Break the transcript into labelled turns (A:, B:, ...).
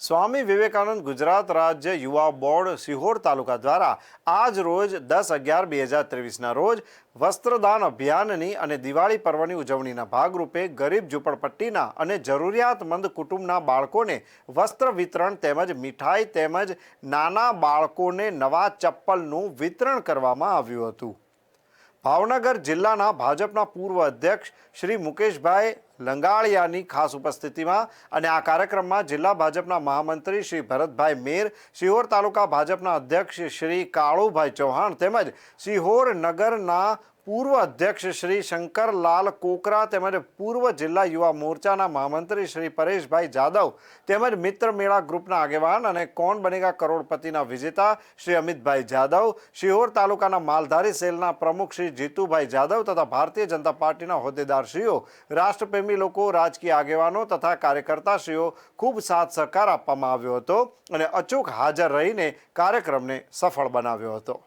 A: સ્વામી વિવેકાનંદ ગુજરાત રાજ્ય યુવા બોર્ડ સિહોર તાલુકા દ્વારા આજ રોજ 10/11/2023ના રોજ વસ્ત્રદાન અભિયાનની અને દિવાળી પર્વની ઉજવણીના ભાગરૂપે ગરીબ ઝૂંપડપટ્ટીના અને જરૂરિયાતમંદ કુટુંબના બાળકોને વસ્ત્ર વિતરણ તેમજ મીઠાઈ તેમજ નાના બાળકોને નવા ચપ્પલનું વિતરણ કરવામાં આવ્યું હતું। ભાવનગર જિલ્લાના ભાજપના પૂર્વ અધ્યક્ષ શ્રી મુકેશભાઈ લંગાળિયાની ખાસ ઉપસ્થિતિમાં અને આ કાર્યક્રમમાં જિલ્લા ભાજપના મહામંત્રી શ્રી ભરતભાઈ મેર, સિહોર તાલુકા ભાજપના અધ્યક્ષ શ્રી કાળુભાઈ ચૌહાણ તેમજ સિહોર નગરના પૂર્વ અધ્યક્ષ શ્રી શંકરલાલ કોકરા તેમજ પૂર્વ જિલ્લા યુવા મોરચાના મહામંત્રી શ્રી પરેશભાઈ જાદવ તેમજ મિત્ર મેળા ગ્રુપના આગેવાન અને કોણ બનેગા કરોડપતિના વિજેતા શ્રી અમિતભાઈ જાદવ, સિહોર તાલુકાના માલધારી સેલના પ્રમુખ શ્રી જીતુભાઈ જાદવ તથા ભારતીય જનતા પાર્ટીના હોદ્દેદારશ્રીઓ, રાષ્ટ્રપ્રેમી લોકો, રાજકીય આગેવાનો તથા કાર્યકર્તાશ્રીઓ ખૂબ સાથ સહકાર આપવામાં આવ્યો હતો અને અચૂક હાજર રહીને કાર્યક્રમને સફળ બનાવ્યો હતો।